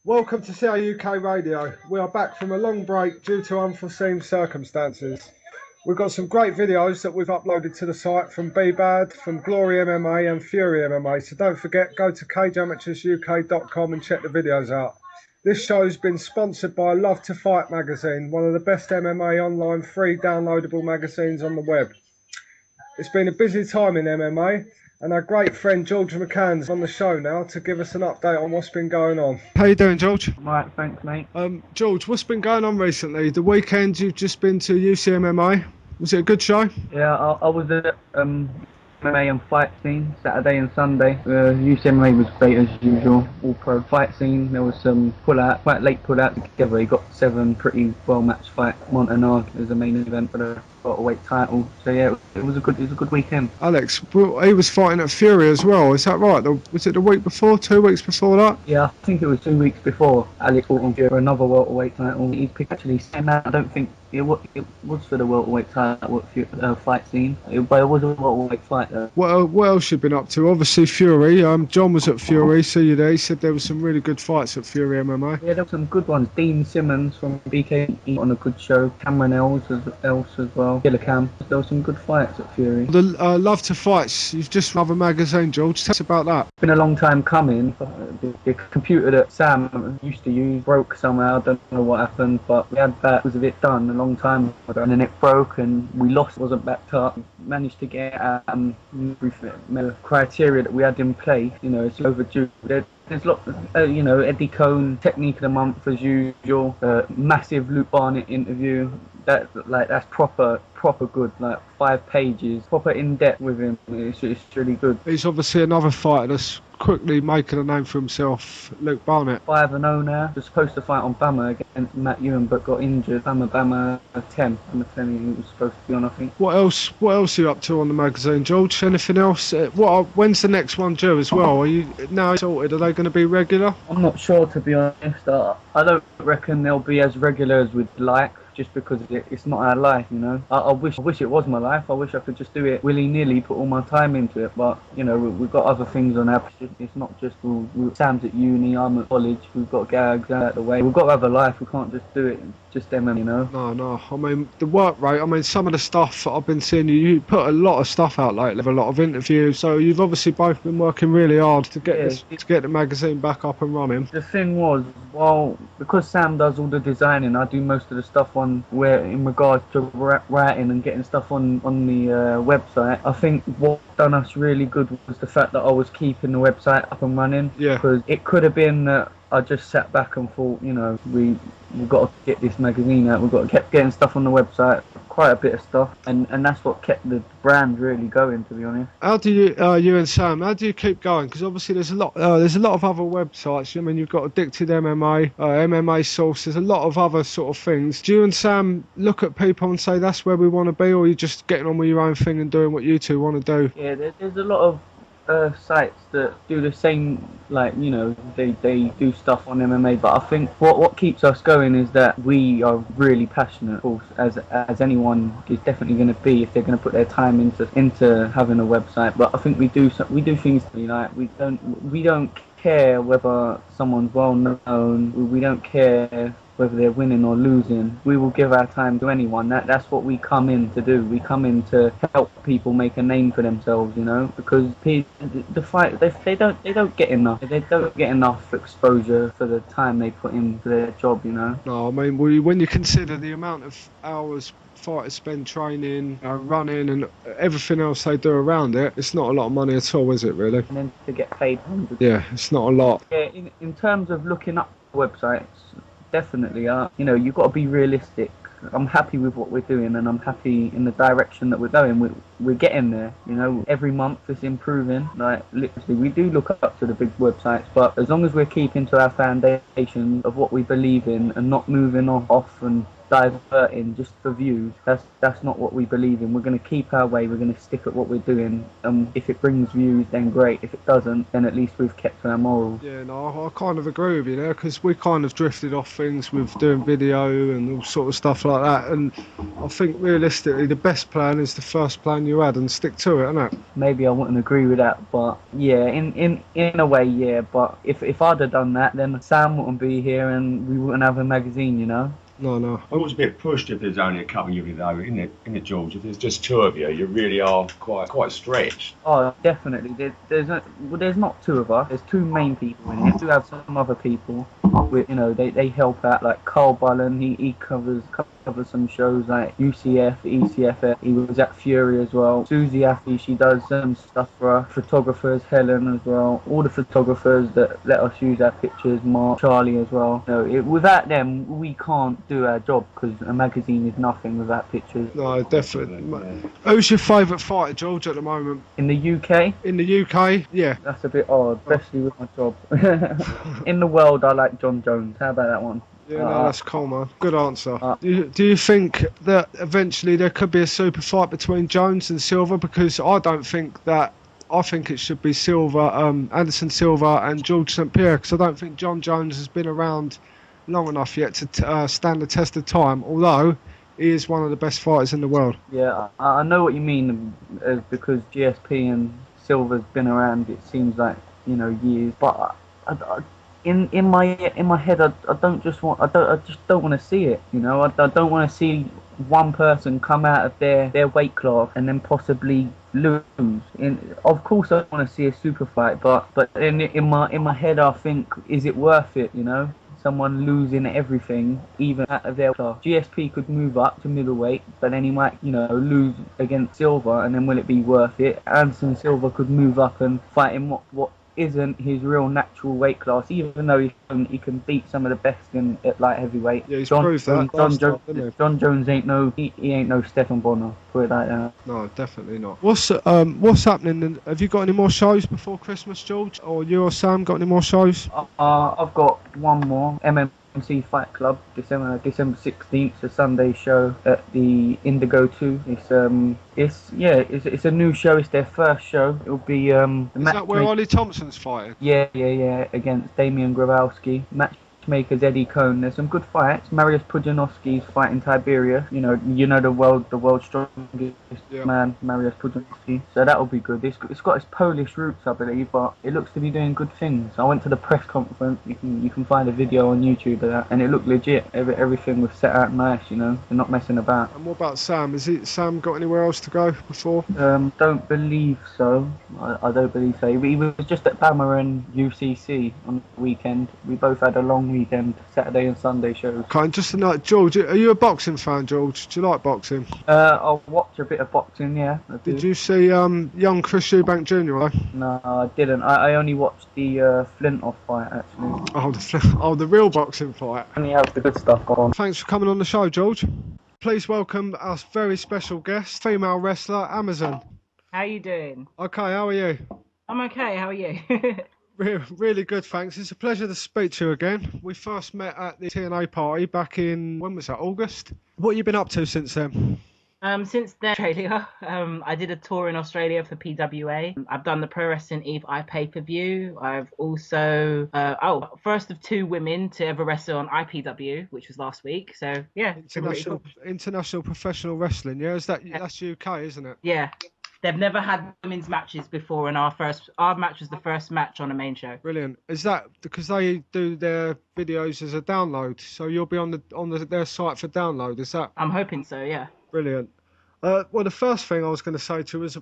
Welcome to C.A.U.K Radio. We are back from a long break due to unforeseen circumstances. We've got some great videos that we've uploaded to the site from B-Bad, from Glory MMA and Fury MMA. So don't forget, go to CageAmateursUK.com and check the videos out. This show's been sponsored by Love to Fight magazine, one of the best MMA online free downloadable magazines on the web. It's been a busy time in MMA, and our great friend George McCann's on the show now to give us an update on what's been going on. How you doing, George? Right, thanks, mate. George, what's been going on recently? The weekend you've just been to UCMMA. Was it a good show? Yeah, I was at MMA and fight scene Saturday and Sunday. UCMA was great as usual. All pro fight scene. There was some quite late pull out together. He got 7 pretty well matched fights. Montanard is the main event for the welterweight title. So yeah, it was a good weekend. Alex, well, he was fighting at Fury as well. Is that right? Was it the week before? 2 weeks before that? Yeah, I think it was 2 weeks before. Alex fought on Fury for another welterweight title. He picked actually saying that. I don't think it was for the welterweight title fight scene, but it was a welterweight fight though. What else you been up to? Obviously Fury. John was at Fury. See you there. He said there was some really good fights at Fury MMA. Yeah, there were some good ones. Dean Simmons from BK on a good show. Cameron Else as well. Killer Cam. There were some good fights at Fury. The Love to Fights. You've just another magazine, George. Tell us about that. It's been a long time coming. The computer that Sam used to use broke somehow. I don't know what happened, but we had that was a bit done a long time ago, and then it broke and we lost. It wasn't backed up. Managed to get the criteria that we had in place. You know, it's overdue. There's lots of, Eddie Cohn, Technique of the Month as usual. Massive Luke Barnett interview. That's proper good. Like 5 pages, proper in depth with him. It's really good. He's obviously another fighter that's quickly making a name for himself. Luke Barnett. 5-0 now. Was supposed to fight on Bama against Matt Ewan, but got injured. Bama 10. Bama 10 he was supposed to be on, I think. What else are you up to on the magazine, George? Anything else? When's the next one due as well? Are you now sorted? Are they going to be regular? I'm not sure, to be honest. I don't reckon they'll be as regular as we'd like. Just because it's not our life, you know. I wish it was my life. I wish I could just do it willy-nilly, put all my time into it. But you know, we've got other things on our plate. It's not just Sam's at uni, I'm at college. We've got to get our exams out of the way. We've got to have a life. We can't just do it just them, you know. No. I mean, the work rate. I mean, some of the stuff that I've been seeing you put a lot of stuff out lately, a lot of interviews. So you've obviously both been working really hard to get the magazine back up and running. The thing was, well, because Sam does all the designing, I do most of the stuff on where in regards to writing and getting stuff on the website. I think what done us really good was the fact that I was keeping the website up and running. Yeah. Because it could have been that I just sat back and thought, you know, we've got to get this magazine out. We've got to keep getting stuff on the website, quite a bit of stuff, and that's what kept the brand really going, to be honest. How do you and Sam, how do you keep going? Because obviously there's a lot of other websites. I mean, you've got Addicted MMA, MMA Source. There's a lot of other sort of things. Do you and Sam look at people and say that's where we want to be, or are you just getting on with your own thing and doing what you two want to do? Yeah, there's a lot of sites that do the same, like, you know, they do stuff on MMA, but I think what keeps us going is that we are really passionate, of course, as anyone is definitely going to be if they're going to put their time into having a website. But I think we do things like we don't care whether someone's well known. We don't care whether they're winning or losing. We will give our time to anyone. That's what we come in to do. We come in to help people make a name for themselves, you know, because the fight they don't get enough. They don't get enough exposure for the time they put into their job, you know. No, I mean, when you consider the amount of hours fighters spend training, running, and everything else they do around it, it's not a lot of money at all, is it, really? And then to get paid hundreds. Yeah, it's not a lot. Yeah, in terms of looking up websites, definitely you know, you've got to be realistic. I'm happy with what we're doing, and I'm happy in the direction that we're going. We're getting there, you know. Every month it's improving. Like, literally, we do look up to the big websites, but as long as we're keeping to our foundation of what we believe in and not moving off and diverting just for views. That's not what we believe in. We're going to keep our way. We're going to stick at what we're doing. If it brings views, then great. If it doesn't, then at least we've kept to our morals. Yeah, no, I kind of agree with you there because we kind of drifted off things with doing video and all sort of stuff like that. And I think realistically, the best plan is the first plan you had and stick to it, isn't it? Maybe I wouldn't agree with that, but yeah, in a way, yeah. But if I'd have done that, then Sam wouldn't be here and we wouldn't have a magazine, you know. No, no. I was a bit pushed if there's only a couple of you though, in it, George. If there's just two of you, you really are quite stretched. Oh, definitely. There's not two of us. There's two main people in it. We do have some other people. They help out. Like Carl Bullen, he covers some shows like UCF, ECFF. He was at Fury as well. Susie Affy, she does some stuff for our photographers. Helen as well. All the photographers that let us use our pictures. Mark, Charlie as well. Without them, we can't do our job because a magazine is nothing without pictures. No, definitely. Who's your favourite fighter, George, at the moment? In the UK? In the UK, yeah. That's a bit odd, especially with my job. In the world, I like John Jones. How about that one? Yeah, no, that's cool, man. Good answer. Do you think that eventually there could be a super fight between Jones and Silva? Because I don't think that. I think it should be Silva, Anderson Silva and George St Pierre, because I don't think John Jones has been around long enough yet to stand the test of time, although he is one of the best fighters in the world. Yeah, I know what you mean, because GSP and Silva's been around, it seems like, years. But in my head, I just don't want to see it. I don't want to see one person come out of their weight class and then possibly lose. Of course, I want to see a super fight, but in my head, I think, is it worth it? Someone losing everything, even out of their class. GSP could move up to middleweight, but then he might, lose against Silva, and then will it be worth it? Anderson Silva could move up and fight in what isn't his real natural weight class, even though he can beat some of the best at light heavyweight. Yeah, he's proved that. John Jones ain't no Stephen Bonner, put it like that. No, definitely not. What's happening? Have you got any more shows before Christmas, George? Or you or Sam got any more shows? I've got one more. MMC Fight Club, December 16th, a Sunday show at the Indigo 2. It's a new show. It's their first show. It'll be Is that where Ollie Thompson's fighting? Yeah, against Damian Grabowski. Matchmakers Eddie Cohn. There's some good fights. Mariusz Pudzianowski's fighting Tiberius. You know the world's strongest man, Mariusz Pudzianowski. So that'll be good. It's got its Polish roots, I believe, but it looks to be doing good things. I went to the press conference. You can find a video on YouTube of that, and it looked legit. Everything was set out nice. They're not messing about. And what about Sam? Sam got anywhere else to go before? Don't believe so. I don't believe so. He was just at Bama and UCC on the weekend. We both had a long weekend, Saturday and Sunday shows. Okay, just tonight, George, are you a boxing fan, George? Do you like boxing? I'll watch a bit of boxing, yeah. Did you see young Chris Eubank Jr.? No, I didn't. I only watched the Flintoff fight, actually. Oh, the real boxing fight. Only have the good stuff on. Thanks for coming on the show, George. Please welcome our very special guest, female wrestler, Amazon. How you doing? Okay, how are you? I'm okay, how are you? Really good, thanks. It's a pleasure to speak to you again. We first met at the TNA party back in, when was that, August? What have you been up to since then? Since then, Australia, I did a tour in Australia for PWA. I've done the Pro Wrestling Eve pay-per-view. I've also, first of two women to ever wrestle on IPW, which was last week. So, yeah. International Professional Wrestling, yeah? That's UK, isn't it? Yeah. They've never had women's matches before, and our match was the first match on a main show. Brilliant. Is that because they do their videos as a download? So you'll be on their site for download, is that? I'm hoping so, yeah. Brilliant. Well, the first thing I was going to say to you is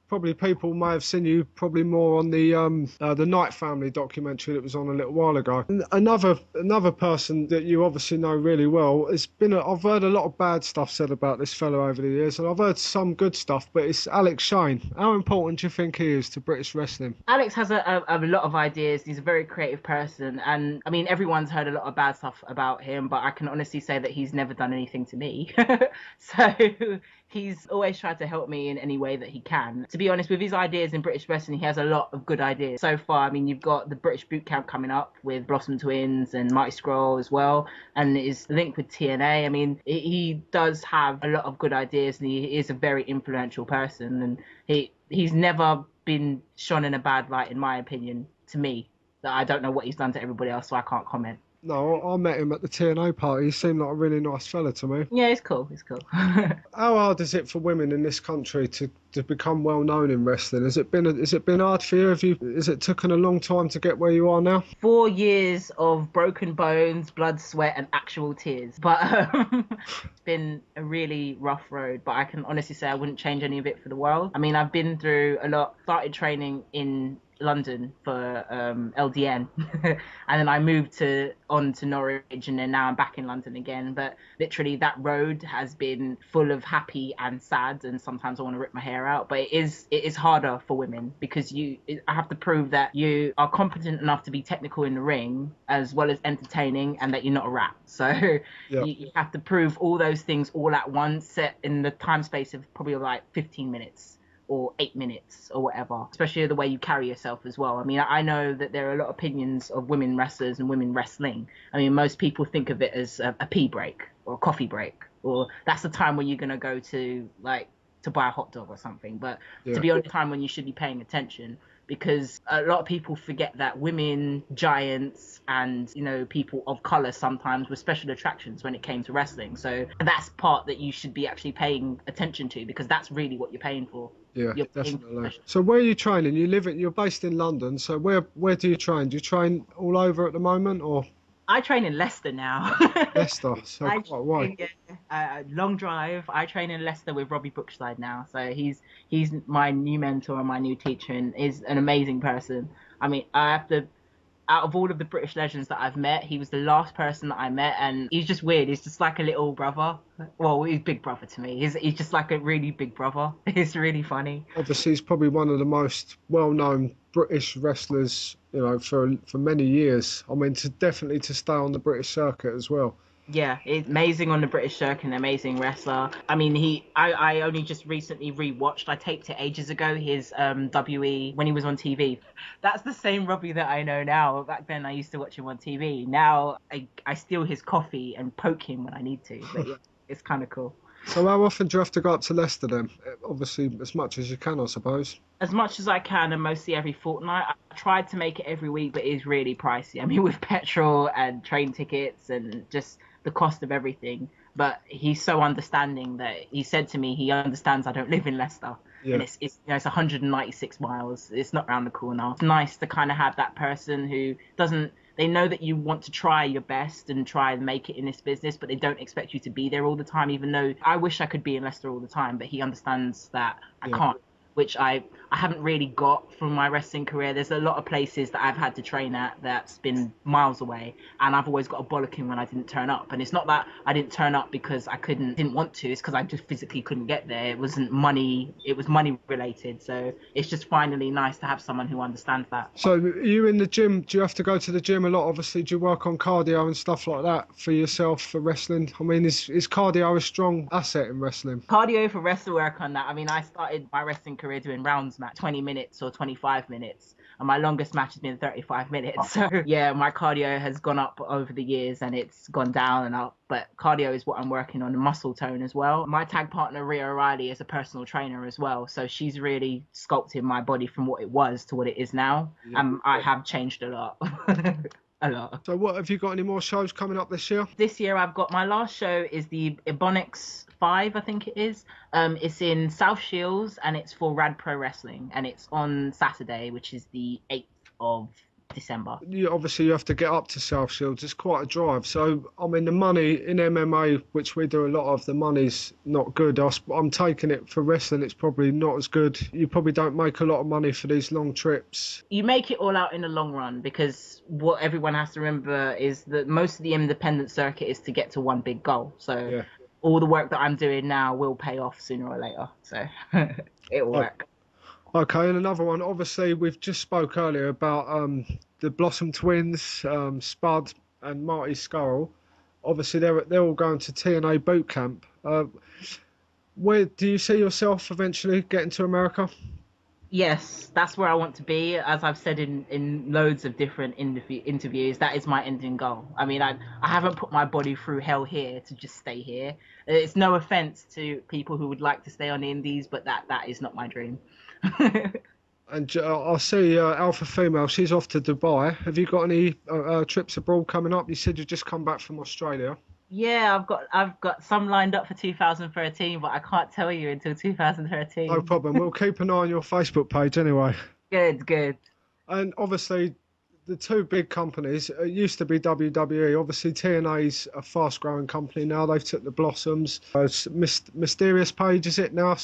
probably people may have seen you probably more on the Knight Family documentary that was on a little while ago. Another person that you obviously know really well I've heard a lot of bad stuff said about this fellow over the years, and I've heard some good stuff, but it's Alex Shane. How important do you think he is to British wrestling? Alex has a lot of ideas. He's a very creative person, and I mean everyone's heard a lot of bad stuff about him, but I can honestly say that he's never done anything to me. So he's always tried to help me in any way that he can. To be honest, with his ideas in British wrestling, he has a lot of good ideas so far. I mean, you've got the British boot camp coming up with Blossom Twins and Mighty Scroll as well, and his link with TNA. I mean, he does have a lot of good ideas, and he is a very influential person, and he's never been shone in a bad light, in my opinion, to me. That I don't know what he's done to everybody else, so I can't comment. No, I met him at the TNA party. He seemed like a really nice fella to me. Yeah, it's cool. It's cool. How hard is it for women in this country to become well known in wrestling? Has it been hard for you? Has it taken a long time to get where you are now? 4 years of broken bones, blood, sweat, and actual tears. But it's been a really rough road. But I can honestly say I wouldn't change any of it for the world. I mean, I've been through a lot. Started training in London for LDN, and then I moved on to Norwich, and then now I'm back in London again. But literally, that road has been full of happy and sad, and sometimes I want to rip my hair out. But it is harder for women because I have to prove that you are competent enough to be technical in the ring as well as entertaining, and that you're not a rat. So Yeah. you have to prove all those things all at once, set in the time space of probably like 15 minutes. Or 8 minutes or whatever, especially the way you carry yourself as well. I mean, I know that there are a lot of opinions of women wrestlers and women wrestling. I mean, most people think of it as a pee break or a coffee break, or that's the time when you're going to go to buy a hot dog or something. But Yeah. to be honest, time when you should be paying attention, because a lot of people forget that women, giants, and people of color sometimes were special attractions when it came to wrestling. So that's part that you should be actually paying attention to, because that's really what you're paying for. Yeah, You're paying definitely. for So where are you training? You're based in London, so where do you train? Do you train all over at the moment, or I train in Leicester now. Leicester? So I quite away. train, long drive. I train in Leicester with Robbie Brookside now. So he's my new mentor and my new teacher, and is an amazing person. I mean, I have to. Out of all of the British legends that I've met, he was the last person that I met, and he's just weird. He's just like a little brother. Well, he's big brother to me. He's just like a really big brother. It's really funny. Obviously, he's probably one of the most well-known British wrestlers, for many years. I mean, definitely to stay on the British circuit as well. Yeah, it's amazing on the British circuit, an amazing wrestler. I mean, I only just recently rewatched. I taped it ages ago. His WE when he was on TV. That's the same Robbie that I know now. Back then, I used to watch him on TV. Now I steal his coffee and poke him when I need to. But yeah, it's kind of cool. So how often do you have to go up to Leicester then? Obviously, as much as you can, I suppose. As much as I can, and mostly every fortnight. I tried to make it every week, but it is really pricey. I mean, with petrol and train tickets and just the cost of everything. But he's so understanding that he said to me he understands I don't live in Leicester. Yeah. And it's 196 miles. It's not around the corner. It's nice to kind of have that person who doesn't. They know that you want to try your best and try and make it in this business, but they don't expect you to be there all the time, even though I wish I could be in Leicester all the time, but he understands that I can't, which I haven't really got from my wrestling career. There's a lot of places that I've had to train at that's been miles away, and I've always got a bollocking when I didn't turn up. And it's not that I didn't turn up because I didn't want to, it's because I just physically couldn't get there. It wasn't money, it was money related. So it's just finally nice to have someone who understands that. So are you in the gym? Do you have to go to the gym a lot? Obviously, do you work on cardio and stuff like that for yourself for wrestling? I mean, is cardio a strong asset in wrestling? Cardio for wrestle work on that. I mean, I started my wrestling career doing rounds match, 20 minutes or 25 minutes. And my longest match has been 35 minutes. So yeah, my cardio has gone up over the years and it's gone down and up. But cardio is what I'm working on, muscle tone as well. My tag partner, Rhea O'Reilly, is a personal trainer as well. So she's really sculpted my body from what it was to what it is now. I have changed a lot. A lot. So what, have you got any more shows coming up this year? This year I've got my last show is the Ebonics 5, I think it is. It's in South Shields and it's for Rad Pro Wrestling and it's on Saturday, which is the 8th of December. Obviously you have to get up to South Shields. It's quite a drive. So I mean, the money in MMA, which we do a lot of, the money's not good. I'm taking it for wrestling. It's probably not as good. You probably don't make a lot of money for these long trips. You make it all out in the long run, because what everyone has to remember is that most of the independent circuit is to get to one big goal. So all the work that I'm doing now will pay off sooner or later. So it will work. Okay, and another one. Obviously, we've just spoke earlier about the Blossom Twins, Spud and Marty Scurll. Obviously, they're all going to TNA boot camp. Where do you see yourself eventually getting to America? Yes, that's where I want to be. As I've said in loads of different interviews, that is my ending goal. I mean, I haven't put my body through hell here to just stay here. It's no offense to people who would like to stay on the indies, but that is not my dream. And I see Alpha Female, she's off to Dubai. Have you got any trips abroad coming up? You said you just come back from Australia. Yeah, I've got some lined up for 2013, but I can't tell you until No 2013. problem. We'll keep an eye on your Facebook page anyway. Good, good. And obviously, the two big companies, it used to be WWE. Obviously, TNA's a fast-growing company now. They've took the Blossoms. Mysterious Paige, is it now?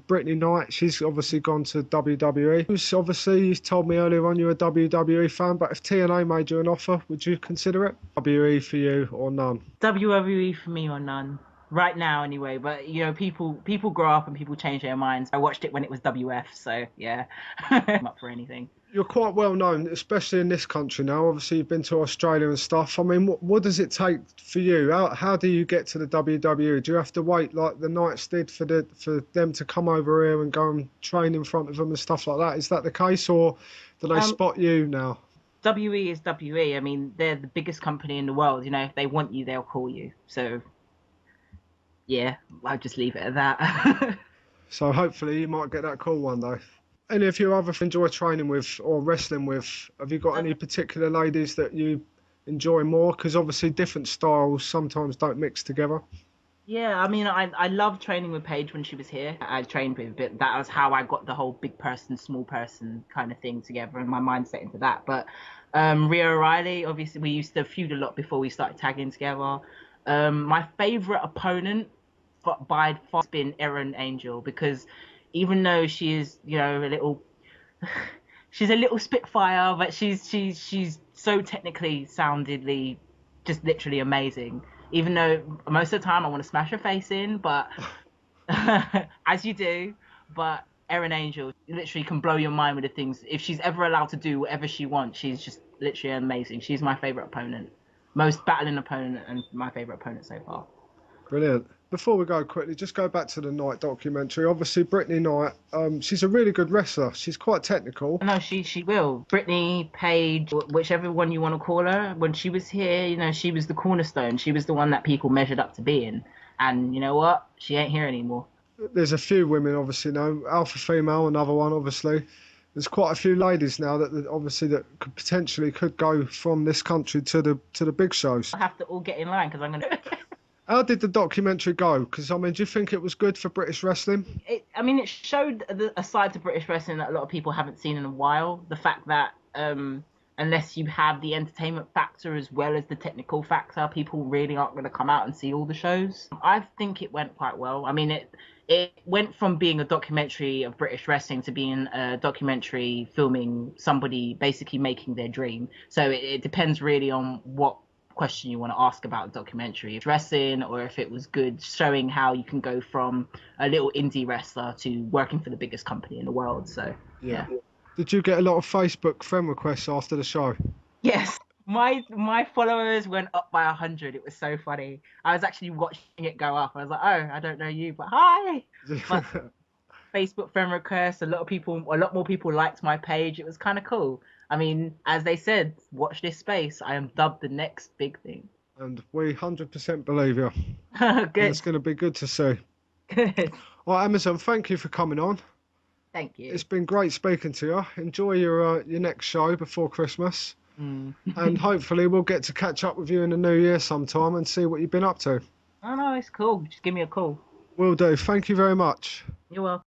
Brittany Knight, she's obviously gone to WWE. Obviously, you told me earlier on you're a WWE fan, but if TNA made you an offer, would you consider it? WWE for you or none? WWE for me or none. Right now, anyway. But you know, people grow up and people change their minds. I watched it when it was WF, so yeah, I'm up for anything. You're quite well known, especially in this country now. Obviously, you've been to Australia and stuff. I mean, what does it take for you? How do you get to the WWE? Do you have to wait like the Knights did for them to come over here and go and train in front of them and stuff like that? Is that the case, or do they spot you now? WE is WE. I mean, they're the biggest company in the world. You know, if they want you, they'll call you. So yeah, I'll just leave it at that. So hopefully you might get that call one day. Any of you ever enjoy training with or wrestling with? Have you got any particular ladies that you enjoy more? Because obviously different styles sometimes don't mix together. Yeah, I mean, I love training with Paige when she was here. I trained with, but that was how I got the whole big person, small person kind of thing together and my mindset into that. But Rhea O'Reilly, obviously, we used to feud a lot before we started tagging together. My favorite opponent by far has been Erin Angel, because even though she is, you know, a little, she's a little spitfire, but she's so technically soundedly just literally amazing. Even though most of the time I want to smash her face in, but as you do, but Erin Angel literally can blow your mind with the things. If she's ever allowed to do whatever she wants, she's just literally amazing. She's my favorite opponent, most battling opponent, and my favorite opponent so far. Brilliant. Before we go quickly, just go back to the Knight documentary. Obviously, Brittany Knight, she's a really good wrestler. She's quite technical. No, she will. Brittany, Paige, whichever one you want to call her. When she was here, you know, she was the cornerstone. She was the one that people measured up to being. And you know what? She ain't here anymore. There's a few women, obviously, now. Alpha Female, another one, obviously. There's quite a few ladies now that obviously that could potentially go from this country to the big shows. I have to all get in line because I'm gonna. How did the documentary go? Because I mean, do you think it was good for British wrestling? It showed a side to British wrestling that a lot of people haven't seen in a while. The fact that unless you have the entertainment factor as well as the technical factor, people really aren't going to come out and see all the shows. I think it went quite well. I mean, it went from being a documentary of British wrestling to being a documentary filming somebody basically making their dream. So it depends really on what question you want to ask about a documentary, dressing, or if it was good, showing how you can go from a little indie wrestler to working for the biggest company in the world. So yeah. Did you get a lot of Facebook friend requests after the show? Yes, my followers went up by 100. It was so funny. I was actually watching it go up. I was like, oh, I don't know you, but hi. But Facebook friend requests, a lot more people liked my page. It was kind of cool. I mean, as they said, watch this space. I am dubbed the next big thing. And we 100% believe you. Good. It's going to be good to see. Good. Well, Amazon, thank you for coming on. Thank you. It's been great speaking to you. Enjoy your next show before Christmas. And hopefully we'll get to catch up with you in the new year sometime and see what you've been up to. Oh, no, it's cool. Just give me a call. Will do. Thank you very much. You're welcome.